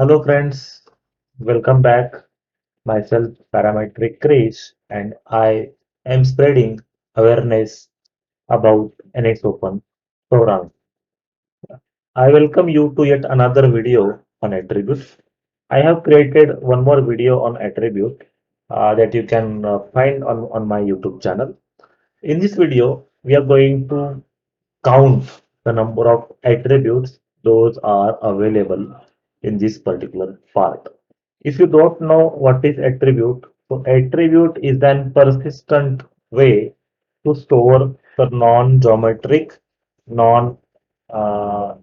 Hello friends, welcome back. Myself Parametric Krish and I am spreading awareness about NX Open program. I welcome you to yet another video on attributes. I have created one more video on attribute that you can find on my YouTube channel. In this video, we are going to count the number of attributes those are available in this particular part. If you don't know what is attribute, so attribute is an persistent way to store the non-geometric, non uh,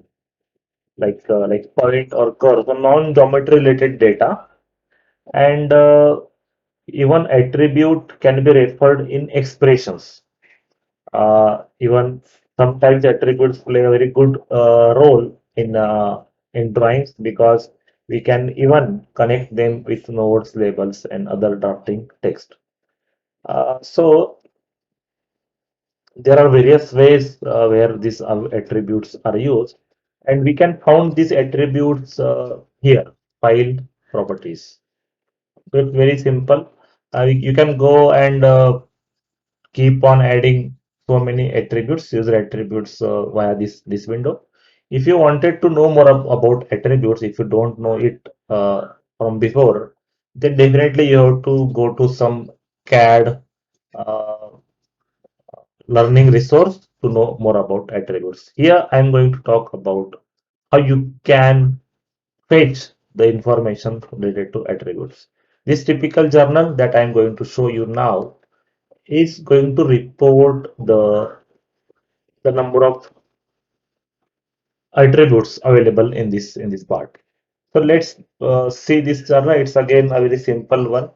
like point or curve, so non-geometry related data, and even attribute can be referred in expressions. Even sometimes attributes play a very good role in drawings because we can even connect them with nodes, labels, and other drafting text. So there are various ways where these attributes are used, and we can found these attributes here, file properties. So it's very simple. You can go and keep on adding so many attributes, user attributes via this window. If you wanted to know more about attributes, if you don't know it from before, then definitely you have to go to some CAD uh, learning resource to know more about attributes. Here I'm going to talk about how you can fetch the information related to attributes. This typical journal that I'm going to show you now is going to report the number of attributes available in this part. So let's see this journal. It's again a very simple one.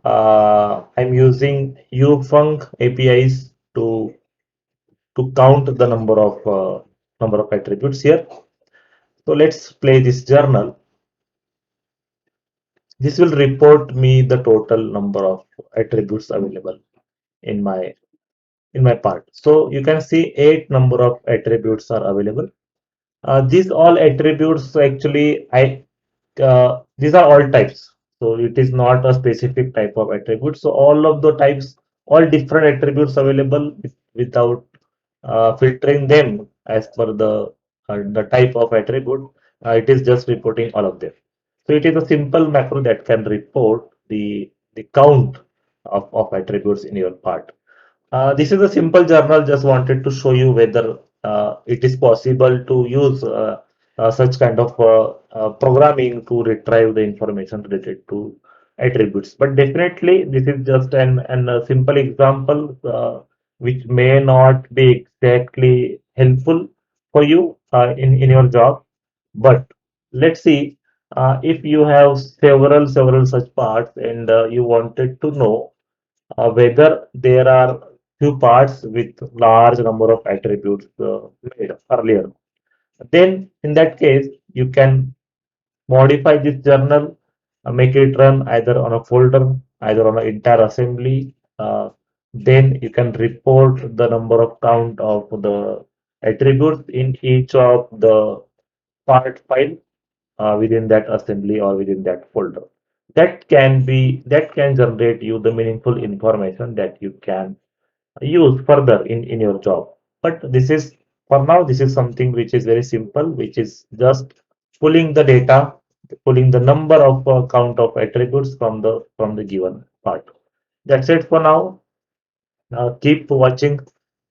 I'm using ufunc APIs to count the number of attributes here. So let's play this journal. This will report me the total number of attributes available in my part. So you can see eight number of attributes are available. These all attributes actually these are all types. So it is not a specific type of attribute. So all of the types, all different attributes available without filtering them as per the type of attribute. It is just reporting all of them. So it is a simple macro that can report the count of attributes in your part. This is a simple journal. Just wanted to show you whether it is possible to use such kind of programming to retrieve the information related to attributes. But definitely, this is just an a simple example which may not be exactly helpful for you in your job. But let's see if you have several such parts and you wanted to know whether there are few parts with large number of attributes made earlier. Then in that case, you can modify this journal, make it run either on a folder, either on an entire assembly. Then you can report the number of count of the attributes in each of the part file within that assembly or within that folder. That can generate you the meaningful information that you can use further in your job. But this is for now, this is something which is very simple, which is just pulling the data, pulling the number of count of attributes from the given part. That's it for now. Keep watching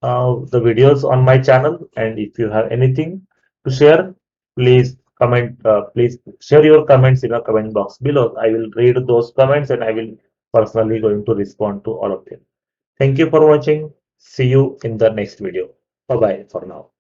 the videos on my channel, and if you have anything to share, please comment. Please share your comments in the comment box below. I will read those comments and I will personally going to respond to all of them. Thank you for watching. See you in the next video. Bye bye for now.